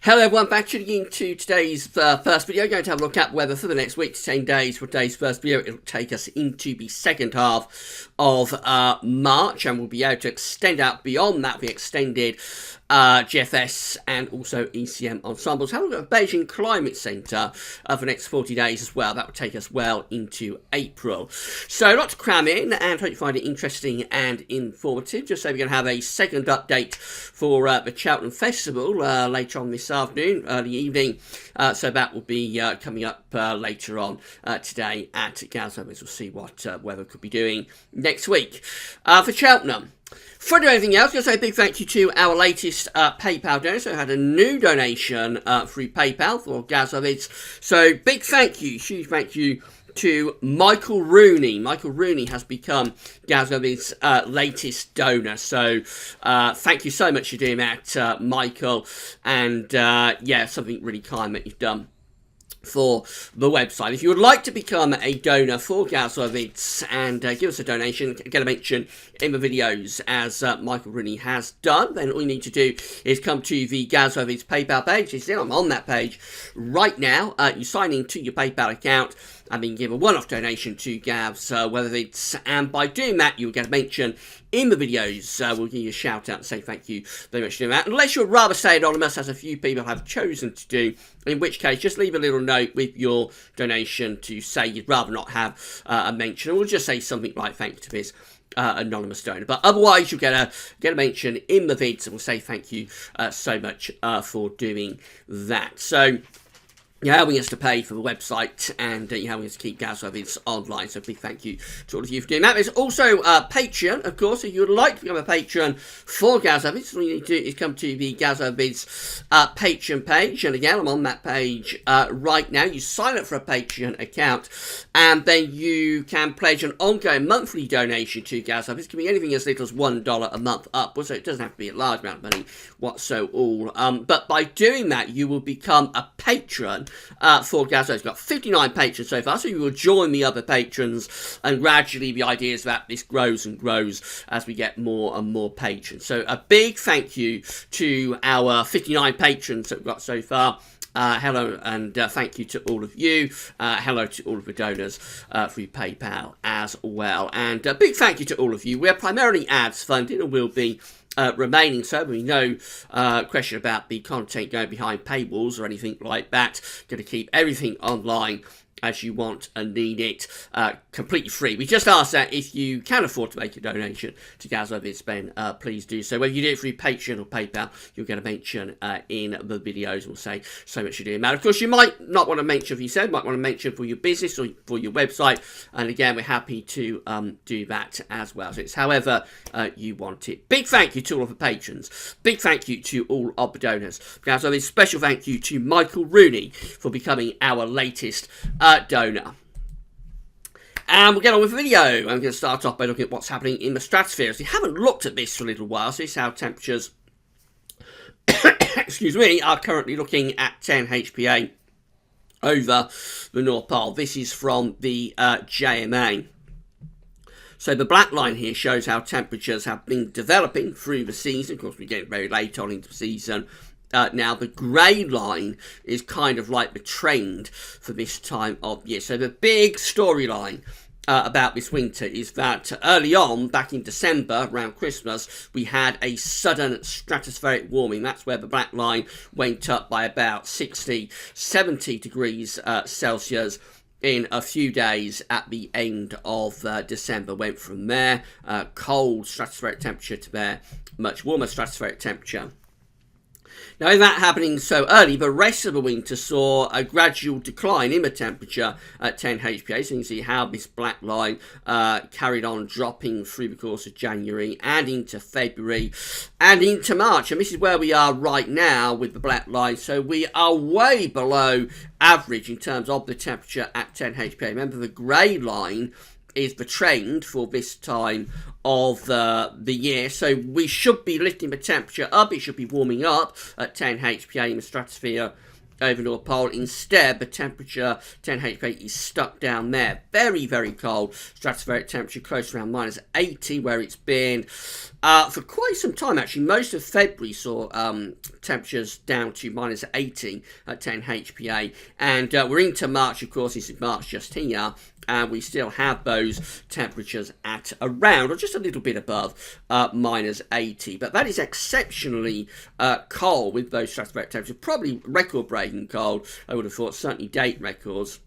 Hello everyone, back tuning into today's first video. Going to have a look at weather for the next week to 10 days. For today's first video, it'll take us into the second half of March, and we'll be able to extend out beyond that, the extended GFS and also ECM ensembles. Have a look at the Beijing Climate Centre for the next 40 days as well. That will take us well into April. So a lot to cram in, and hope you find it interesting and informative. Just so we're going to have a second update for the Cheltenham Festival later on this afternoon, early evening. So that will be coming up later on today at Gazzo, as we'll see what weather could be doing next week. For Cheltenham, before doing anything else, I'm going to say a big thank you to our latest PayPal donor. So I had a new donation through PayPal for Gazovids. So big thank you, huge thank you to Michael Rooney. Michael Rooney has become Gazovids' latest donor. So thank you so much for doing that, Michael. And yeah, something really kind that you've done for the website. If you would like to become a donor for Gazovids and give us a donation, get a mention in the videos as Michael Rooney has done, then all you need to do is come to the Gazovids PayPal page. You see, I'm on that page right now. You sign into your PayPal account and then give a one-off donation to Gavs, whether it's, and by doing that, you'll get a mention in the videos. We'll give you a shout out and say thank you very much for doing that. Unless you'd rather stay anonymous, as a few people have chosen to do, in which case, just leave a little note with your donation to say you'd rather not have a mention, and we'll just say something like thanks to this anonymous donor. But otherwise, you'll get a mention in the vids, and we'll say thank you so much for doing that. So you're helping us to pay for the website, and you're helping us to keep Gazovids online, so big thank you to all of you for doing that. There's also Patreon, of course. If you would like to become a patron for Gazovids, all you need to do is come to the Gazovids Patreon page, and again, I'm on that page right now. You sign up for a Patreon account, and then you can pledge an ongoing monthly donation to Gazovids. It can be anything as little as $1 a month upwards, so it doesn't have to be a large amount of money whatsoever. But by doing that, you will become a patron for Gazzo. It's got 59 patrons so far, so you will join the other patrons, and gradually the idea is that this grows and grows as we get more and more patrons. So a big thank you to our 59 patrons that we've got so far. Hello, and thank you to all of you. Hello to all of the donors through PayPal as well. And a big thank you to all of you. We're primarily ads funded, and will be remaining so. There'll be no question about the content going behind paywalls or anything like that. Going to keep everything online as you want and need it, completely free. We just ask that if you can afford to make a donation to Gazovids, then please do so. Whether you do it through Patreon or PayPal, you'll get a mention in the videos. We'll say so much for doing that. Of course, you might not want to mention, as you said, might want to mention for your business or for your website, and again, we're happy to do that as well. So it's however you want it. Big thank you to all of the patrons. Big thank you to all of the donors. Gazovids, special thank you to Michael Rooney for becoming our latest donor. And we'll get on with the video. I'm going to start off by looking at what's happening in the stratosphere. If you haven't looked at this for a little while, so this is how temperatures excuse me, are currently looking at 10 HPA over the North Pole. This is from the JMA. So the black line here shows how temperatures have been developing through the season. Of course, we're getting very late on into the season. Now, the grey line is kind of like the trend for this time of year. So the big storyline about this winter is that early on, back in December, around Christmas, we had a sudden stratospheric warming. That's where the black line went up by about 60, 70 degrees Celsius in a few days at the end of December. Went from there, cold stratospheric temperature, to there, much warmer stratospheric temperature. Now, in that happening so early, the rest of the winter saw a gradual decline in the temperature at 10 HPA. So you can see how this black line carried on dropping through the course of January and into February and into March. And this is where we are right now with the black line. So we are way below average in terms of the temperature at 10 HPA. Remember, the grey line is the trend for this time of the year, so we should be lifting the temperature up. It should be warming up at 10 HPA in the stratosphere over North Pole. Instead, the temperature 10 HP is stuck down there. Very, very cold stratospheric temperature, close around minus 80, where it's been for quite some time. Actually, most of February saw temperatures down to minus 80 at 10 HPA, and we're into March. Of course, this is March just here, and we still have those temperatures at around or just a little bit above minus 80. But that is exceptionally cold with those stratospheric temperatures, probably record-breaking cold, I would have thought, certainly date records.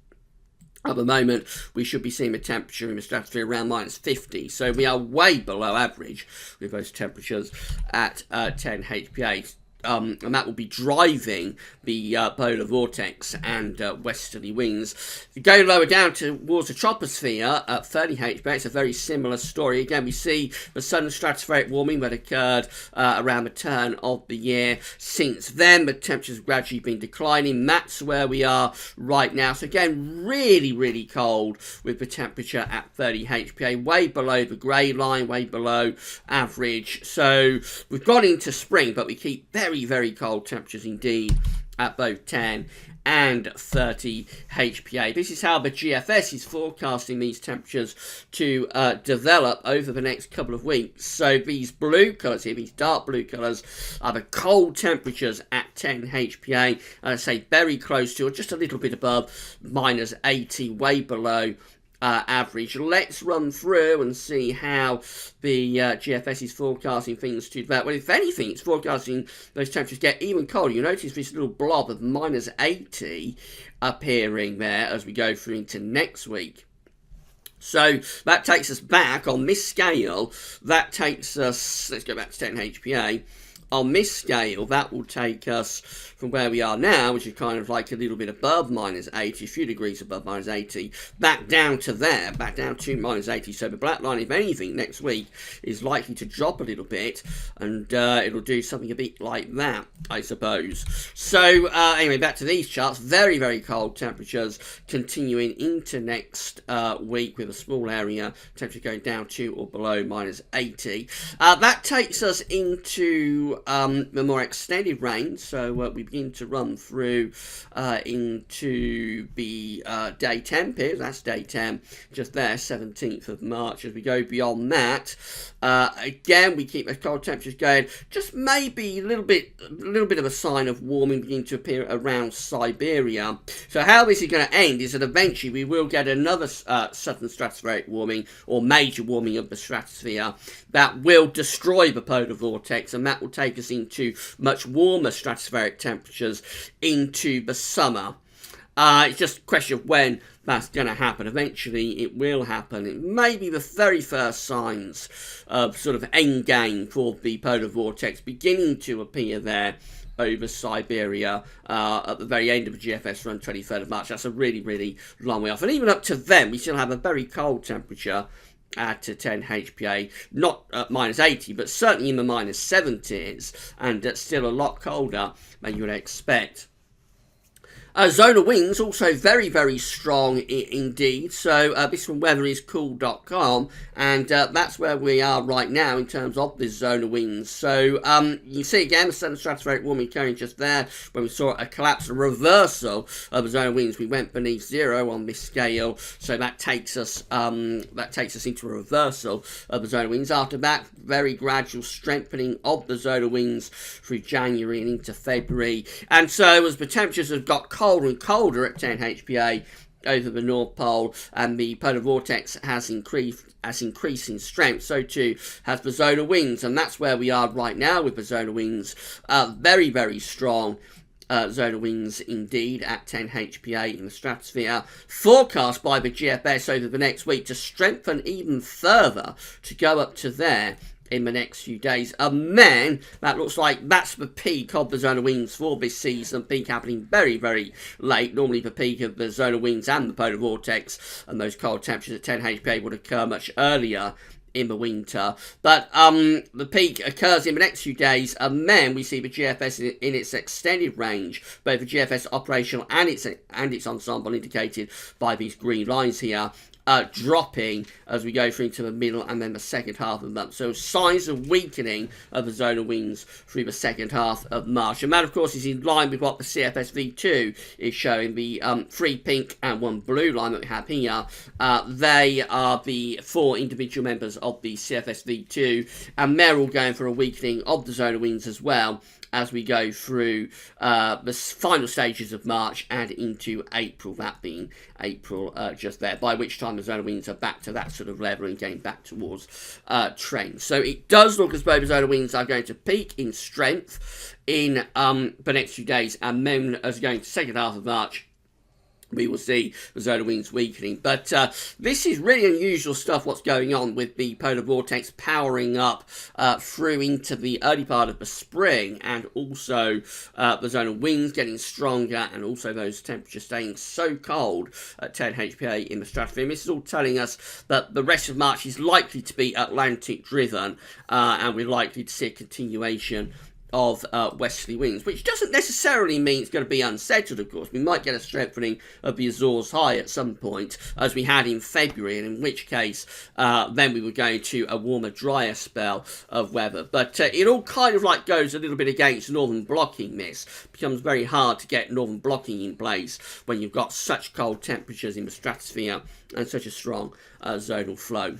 At the moment, we should be seeing a temperature in the stratosphere around minus 50, so we are way below average with those temperatures at 10 HPA. And that will be driving the polar vortex and westerly winds. If you go lower down towards the troposphere at 30 HPA, it's a very similar story. Again, we see the sudden stratospheric warming that occurred around the turn of the year. Since then, the temperatures have gradually been declining. That's where we are right now. So again, really, really cold with the temperature at 30 HPA, way below the grey line, way below average. So we've gone into spring, but we keep very, very cold temperatures indeed at both 10 and 30 HPA. This is how the GFS is forecasting these temperatures to develop over the next couple of weeks. So these blue colours here, these dark blue colours, are the cold temperatures at 10 HPA. I say very close to, or just a little bit above, minus 80, way below average. Let's run through and see how the GFS is forecasting things to develop. Well, if anything, it's forecasting those temperatures get even colder. You notice this little blob of minus 80 appearing there as we go through into next week. So that takes us back on this scale. That takes us, let's go back to 10 HPA. On this scale, that will take us from where we are now, which is kind of like a little bit above minus 80, a few degrees above minus 80, back down to there, back down to minus 80. So the black line, if anything, next week is likely to drop a little bit, and it'll do something a bit like that, I suppose. So anyway, back to these charts. Very, very cold temperatures continuing into next week, with a small area temperature going down to or below minus 80. That takes us into the more extended range. So we begin to run through into the day 10 period. That's day 10, just there, 17th of March. As we go beyond that, again, we keep those cold temperatures going. Just maybe a little bit of a sign of warming beginning to appear around Siberia. So how this is going to end is that eventually we will get another southern stratospheric warming, or major warming of the stratosphere, that will destroy the polar vortex, and that will take us into much warmer stratospheric temperatures into the summer. It's just a question of when that's going to happen. Eventually it will happen. It may be the very first signs of sort of end game for the polar vortex beginning to appear there over Siberia at the very end of the GFS run, 23rd of March. That's a really, really long way off. And even up to then, we still have a very cold temperature at 10 HPA, not at minus 80, but certainly in the minus 70s, and still a lot colder than you would expect. Zonal winds also very, very strong indeed. So this from weatheriscool.com, and that's where we are right now in terms of the zonal winds. So you see again the southern stratospheric warming occurring just there when we saw a collapse, a reversal of the zonal winds. We went beneath zero on this scale, so that takes us into a reversal of the zonal winds. After that, very gradual strengthening of the zonal winds through January and into February. And so as the temperatures have got colder and colder at 10 HPA over the North Pole, and the polar vortex has increased in strength, so too has the zonal winds, and that's where we are right now with the zonal winds. Very, very strong zonal winds indeed at 10 HPA in the stratosphere, forecast by the GFS over the next week to strengthen even further, to go up to there in the next few days. And then that looks like that's the peak of the zonal winds for this season. Peak happening very, very late. Normally the peak of the zonal winds and the polar vortex and those cold temperatures at 10 HPA would occur much earlier in the winter, but the peak occurs in the next few days, and then we see the GFS in its extended range, both the GFS operational and its ensemble, indicated by these green lines here, dropping as we go through into the middle and then the second half of the month. So signs of weakening of the zonal winds through the second half of March. And that, of course, is in line with what the CFS V2 is showing. The 3 pink and 1 blue line that we have here, they are the 4 individual members of the CFS V2, and they're all going for a weakening of the zonal winds as well as we go through the final stages of March and into April, that being April just there, by which time the zonal winds are back to that sort of level and getting back towards trend. So it does look as though the zonal winds are going to peak in strength in the next few days, and then as we go into the second half of March, we will see the zonal winds weakening. But this is really unusual stuff, what's going on with the polar vortex powering up through into the early part of the spring, and also the zonal winds getting stronger, and also those temperatures staying so cold at 10 HPA in the stratosphere. This is all telling us that the rest of March is likely to be Atlantic driven, and we're likely to see a continuation of westerly winds, which doesn't necessarily mean it's going to be unsettled, of course. We might get a strengthening of the Azores high at some point, as we had in February, and in which case then we were going to a warmer, drier spell of weather. But it all kind of like goes a little bit against northern blocking. This becomes very hard to get northern blocking in place when you've got such cold temperatures in the stratosphere and such a strong zonal flow.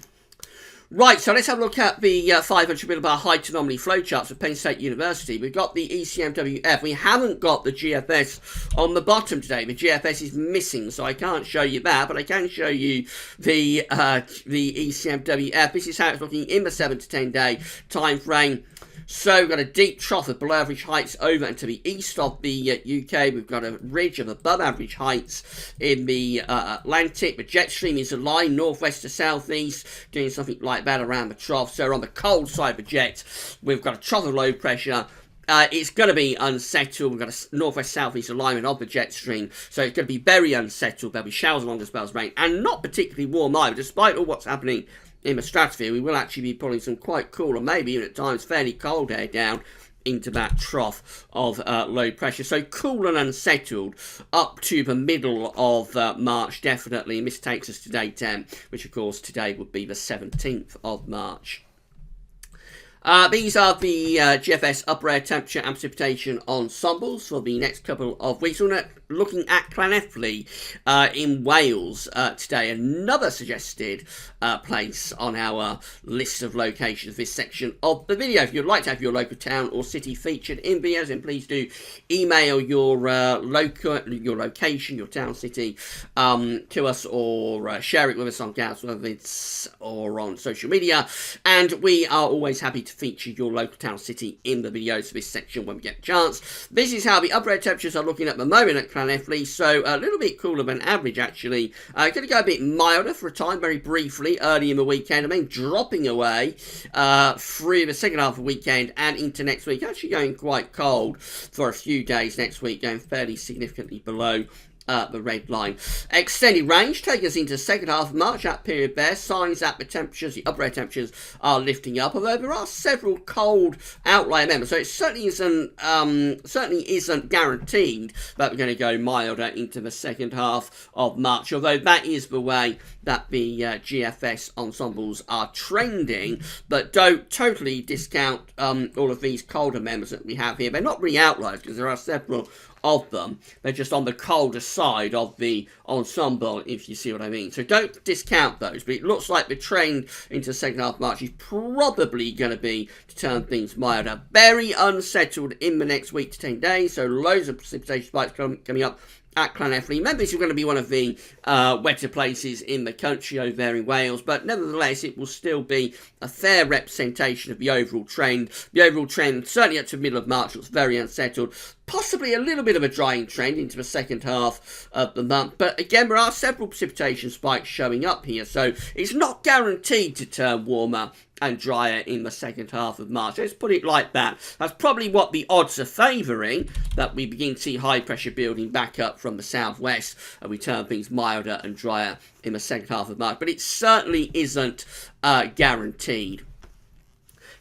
Right, so let's have a look at the 500 millibar height anomaly flowcharts of Penn State University. We've got the ECMWF. We haven't got the GFS on the bottom today. The GFS is missing, so I can't show you that, but I can show you the ECMWF. This is how it's looking in the 7 to 10 day time frame. So we've got a deep trough of below average heights over and to the east of the UK. We've got a ridge of above average heights in the Atlantic. The jet stream is a line northwest to southeast, doing something like that around the trough. So on the cold side of the jet, we've got a trough of low pressure. It's going to be unsettled. We've got a northwest-southeast alignment of the jet stream, so it's going to be very unsettled. There'll be showers along the spells of rain, and not particularly warm either. Despite all what's happening in the stratosphere, we will actually be pulling some quite cool, or maybe even at times fairly cold air down into that trough of low pressure. So cool and unsettled up to the middle of March, definitely. And this takes us to day 10, which of course today would be the 17th of March. These are the GFS upper air temperature and precipitation ensembles for the next couple of weeks. We're looking at Llanelli in Wales today, another suggested place on our list of locations, this section of the video. If you'd like to have your local town or city featured in videos, then please do email your location, your town, city to us, or share it with us on council events or on social media, and we are always happy to feature your local town, city in the videos for this section when we get a chance. This is how the upper air temperatures are looking at the moment at Llanelli, so a little bit cooler than average actually. Going to go a bit milder for a time, very briefly, early in the weekend, and then dropping away through the second half of the weekend and into next week. Actually going quite cold for a few days next week, going fairly significantly below the red line. Extended range taking us into the second half of March. That period there, signs that the temperatures, the upper air temperatures, are lifting up, although there are several cold outlier members, so it certainly isn't guaranteed that we're going to go milder into the second half of March, although that is the way that the GFS ensembles are trending. But don't totally discount all of these colder members that we have here. They're not really outliers, because there are several of them. They're just on the colder side of the ensemble, if you see what I mean. So don't discount those, but it looks like the trend into the second half of March is probably going to be to turn things milder. Very unsettled in the next week to 10 days, so loads of precipitation spikes coming up at Llanelli. Remember, this is going to be one of the wetter places in the country over there in Wales, but nevertheless it will still be a fair representation of the overall trend. The overall trend, certainly up to the middle of March, looks very unsettled. Possibly a little bit of a drying trend into the second half of the month, but again, there are several precipitation spikes showing up here, so it's not guaranteed to turn warmer and drier in the second half of March. Let's put it like that. That's probably what the odds are favouring, that we begin to see high pressure building back up from the southwest and we turn things milder and drier in the second half of March, but it certainly isn't guaranteed.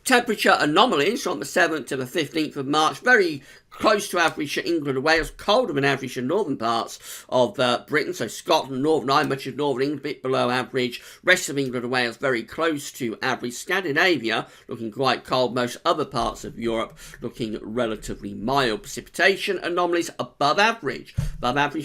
Temperature anomalies from the 7th to the 15th of March, very close to average for England and Wales, colder than average in northern parts of Britain, so Scotland, Northern Ireland, much of Northern England, a bit below average, rest of England and Wales very close to average, Scandinavia looking quite cold, most other parts of Europe looking relatively mild. Precipitation anomalies above average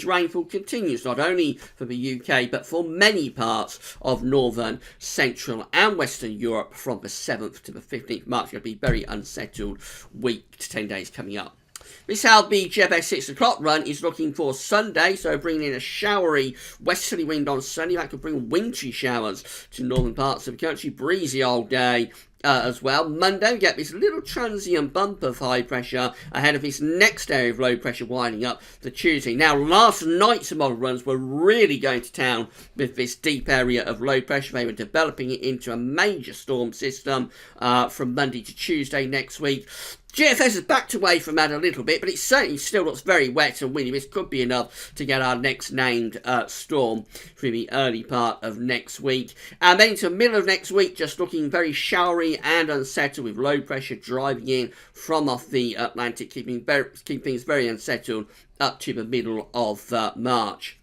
rainfall continues not only for the UK but for many parts of northern, central and western Europe from the 7th to the 15th of March. It's going to be a very unsettled week to 10 days coming up. This is how the GFS 6 o'clock run is looking for Sunday, so bringing in a showery westerly wind on Sunday. That could bring wintry showers to northern parts of the country, breezy all day as well. Monday we get this little transient bump of high pressure ahead of this next area of low pressure winding up to Tuesday. Now last night's model runs were really going to town with this deep area of low pressure. They were developing it into a major storm system from Monday to Tuesday next week. GFS has backed away from that a little bit, but it certainly still looks very wet and windy. This could be enough to get our next named storm through the early part of next week. And then into the middle of next week, just looking very showery and unsettled with low pressure driving in from off the Atlantic, keeping things very unsettled up to the middle of March.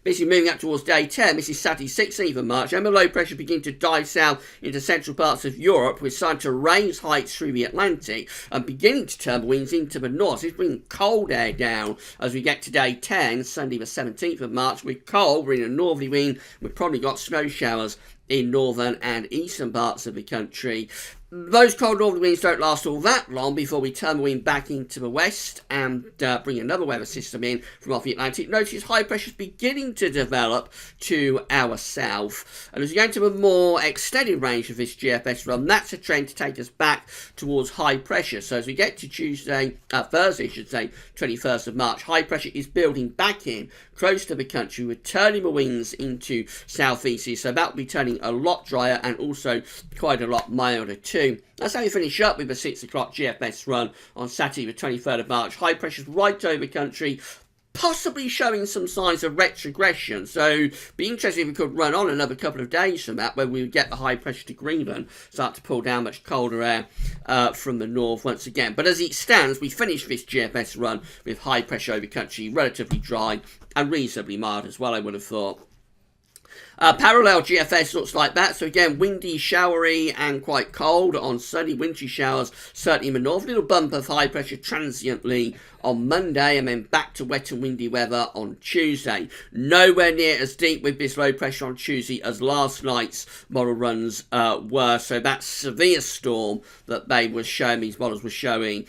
This is moving up towards day 10. This is Saturday 16th of March, and the low pressure beginning to dive south into central parts of Europe, with starting to raise heights through the Atlantic and beginning to turn winds into the north. It's bringing cold air down as we get to day 10, Sunday the 17th of March. With cold, we're in a northerly wind. We've probably got snow showers in northern and eastern parts of the country. Those cold northern winds don't last all that long before we turn the wind back into the west and bring another weather system in from off the Atlantic. Notice high pressure is beginning to develop to our south. And as we go into a more extended range of this GFS run, that's a trend to take us back towards high pressure. So as we get to Thursday, 21st of March, high pressure is building back in close to the country, with turning the winds into southeasterly. So that will be turning a lot drier and also quite a lot milder too. That's how we finish up with the 6 o'clock GFS run on Saturday the 23rd of March. High pressure's right over the country, possibly showing some signs of retrogression. So be interesting if we could run on another couple of days from that, where we would get the high pressure to Greenland start to pull down much colder air from the north once again. But as it stands, we finish this GFS run with high pressure over country, relatively dry and reasonably mild as well, I would have thought. Parallel GFS looks like that. So again, windy, showery and quite cold on Sunday. Wintry showers certainly in the north. Little bump of high pressure transiently on Monday, and then back to wet and windy weather on Tuesday. Nowhere near as deep with this low pressure on Tuesday as last night's model runs were. So that severe storm that these models were showing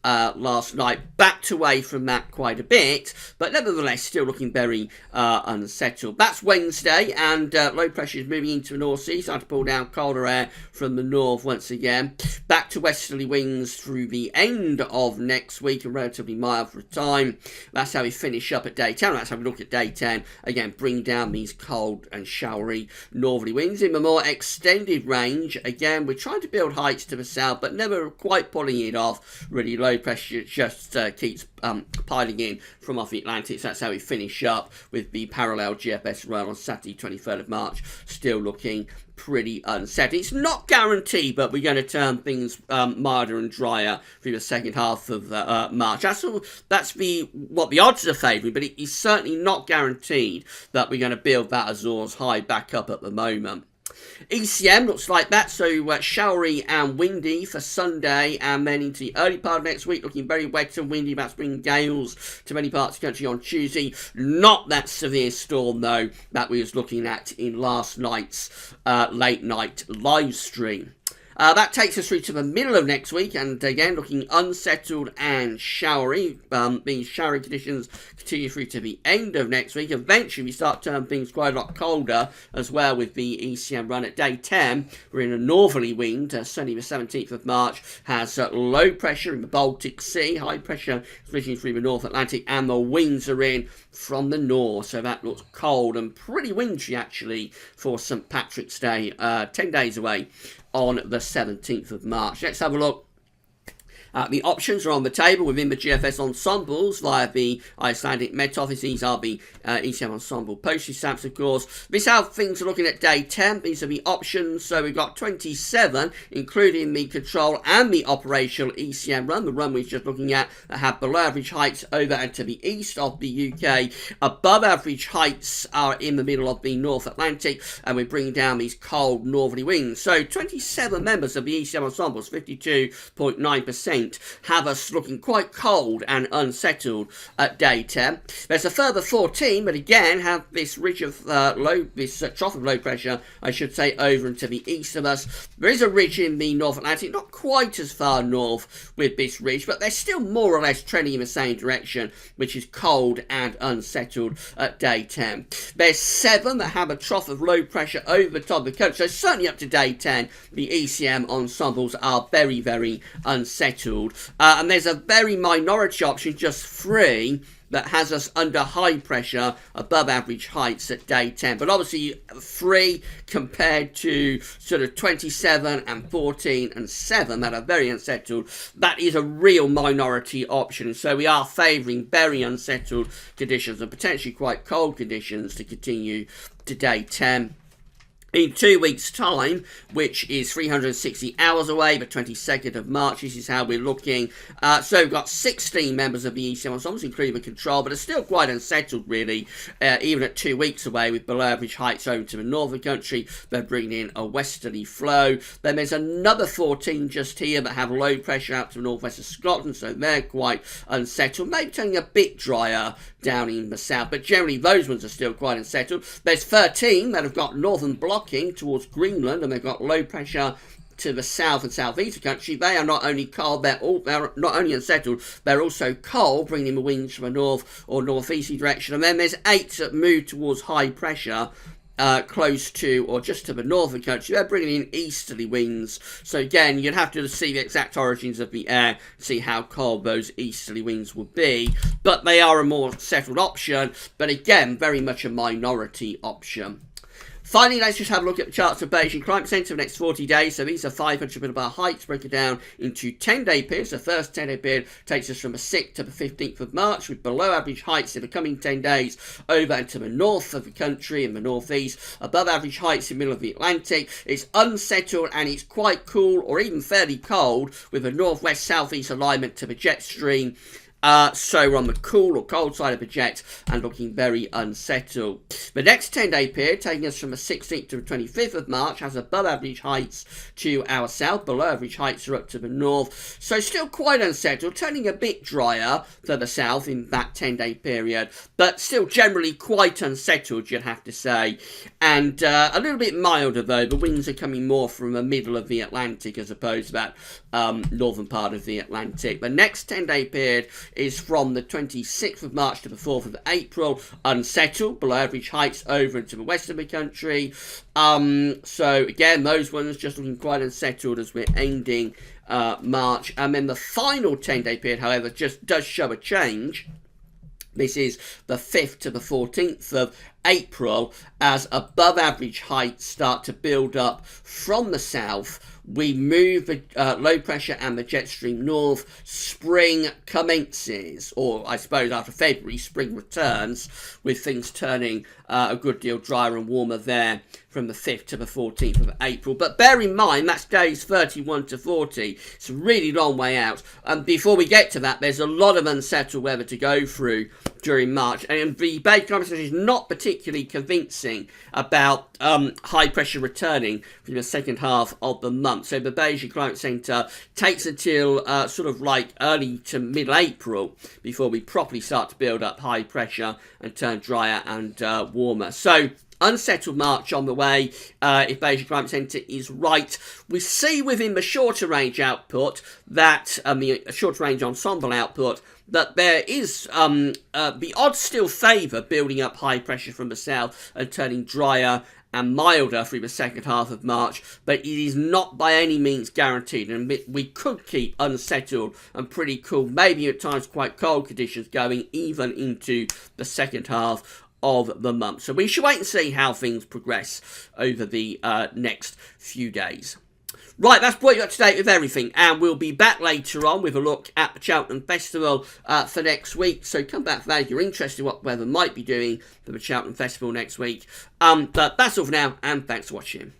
last night backed away from that quite a bit, but nevertheless still looking very unsettled. That's Wednesday, and low pressure is moving into the North Sea, starting to pull down colder air from the north once again. Back to westerly winds through the end of next week, and relatively mild for a time. That's how we finish up at day 10. That's how we look at day 10. Again, bring down these cold and showery northerly winds. In the more extended range, again, we're trying to build heights to the south, but never quite pulling it off. Really low pressure just keeps piling in from off the Atlantic. So that's how we finish up with the parallel GFS run on Saturday 23rd of March, still looking pretty unsettled. It's not guaranteed, but we're going to turn things milder and drier through the second half of March. That's what the odds are favouring, but it is certainly not guaranteed that we're going to build that Azores high back up at the moment. ECM looks like that, so showery and windy for Sunday, and then into the early part of next week looking very wet and windy. That's bringing gales to many parts of the country on Tuesday. Not that severe storm though that we was looking at in last night's late night live stream. That takes us through to the middle of next week, and again looking unsettled and showery. These showery conditions continue through to the end of next week. Eventually we start turning things quite a lot colder as well with the ECM run at day 10. We're in a northerly wind. Sunday the 17th of March has low pressure in the Baltic Sea. High pressure is reaching through the North Atlantic, and the winds are in from the north. So that looks cold and pretty wintry actually for St. Patrick's Day, 10 days away on the 17th of March. Let's have a look The options are on the table within the GFS ensembles via the Icelandic Met Office. These are the ECM ensemble postage stamps, of course. This is how things are looking at day 10. These are the options. So we've got 27, including the control and the operational ECM run. The run we're just looking at that have below average heights over and to the east of the UK. Above average heights are in the middle of the North Atlantic, and we're bringing down these cold northerly winds. So 27 members of the ECM ensembles, 52.9%, have us looking quite cold and unsettled at day 10. There's a further 14, but again have this ridge of trough of low pressure, I should say, over and to the east of us. There is a ridge in the North Atlantic, not quite as far north with this ridge, but they're still more or less trending in the same direction, which is cold and unsettled at day 10. There's 7 that have a trough of low pressure over the top of the coast, so certainly up to day 10, the ECM ensembles are very, very unsettled. And there's a very minority option, just 3, that has us under high pressure above average heights at day 10. But obviously 3 compared to sort of 27 and 14 and 7 that are very unsettled, that is a real minority option. So we are favouring very unsettled conditions and potentially quite cold conditions to continue to day 10. In 2 weeks' time, which is 360 hours away, but 22nd of March, this is how we're looking. So we've got 16 members of the ECM ensembles, including the control, but it's still quite unsettled, really, even at 2 weeks away, with below average heights over to the north of the country. They're bringing in a westerly flow. Then there's another 14 just here that have low pressure out to the northwest of Scotland, so they're quite unsettled. Maybe turning a bit drier down in the south, but generally those ones are still quite unsettled. There's 13 that have got northern blocking towards Greenland, and they've got low pressure to the south and southeast of the country. They are not only cold, they're not only unsettled, they're also cold, bringing in the winds from a north or northeasterly direction. And then there's 8 that move towards high pressure, close to or just to the north of the country. They're bringing in easterly winds. So again, you'd have to see the exact origins of the air, see how cold those easterly winds would be. But they are a more settled option, but again, very much a minority option. Finally, let's just have a look at the charts for Beijing Climate Centre for the next 40 days. So these are 500 millibar heights broken down into 10-day periods. The first 10-day period takes us from the 6th to the 15th of March, with below average heights in the coming 10 days over and to the north of the country and the northeast. Above average heights in the middle of the Atlantic. It's unsettled and it's quite cool, or even fairly cold, with a northwest-southeast alignment to the jet stream. So we're on the cool or cold side of the jet and looking very unsettled. The next 10-day period, taking us from the 16th to the 25th of March, has above average heights to our south. Below average heights are up to the north. So still quite unsettled, turning a bit drier to the south in that 10-day period, but still generally quite unsettled, you'd have to say. And a little bit milder, though. The winds are coming more from the middle of the Atlantic as opposed to that northern part of the Atlantic. The next 10-day period is from the 26th of March to the 4th of April, unsettled, below average heights over into the west of the country. So again, those ones just looking quite unsettled as we're ending March. And then the final 10-day period, however, just does show a change. This is the 5th to the 14th of April, as above average heights start to build up from the south. We move the low pressure and the jet stream north. Spring commences, or I suppose after February, spring returns, with things turning a good deal drier and warmer there from the 5th to the 14th of April. But bear in mind, that's days 31 to 40. It's a really long way out. And before we get to that, there's a lot of unsettled weather to go through during March. And the Beijing Climate Centre is not particularly convincing about high pressure returning from the second half of the month. So the Beijing Climate Centre takes until sort of like early to mid-April before we properly start to build up high pressure and turn drier and warmer. So unsettled March on the way, if Beijing Climate Centre is right. We see within the shorter range output that, the shorter range ensemble output, that there is, the odds still favour building up high pressure from the south and turning drier and milder through the second half of March, but it is not by any means guaranteed, and we could keep unsettled and pretty cool, maybe at times quite cold conditions going even into the second half of the month. So we should wait and see how things progress over the next few days. Right, that's brought you up to date with everything, and we'll be back later on with a look at the Cheltenham Festival for next week. So come back for that if you're interested in what weather might be doing for the Cheltenham Festival next week. But that's all for now, and thanks for watching.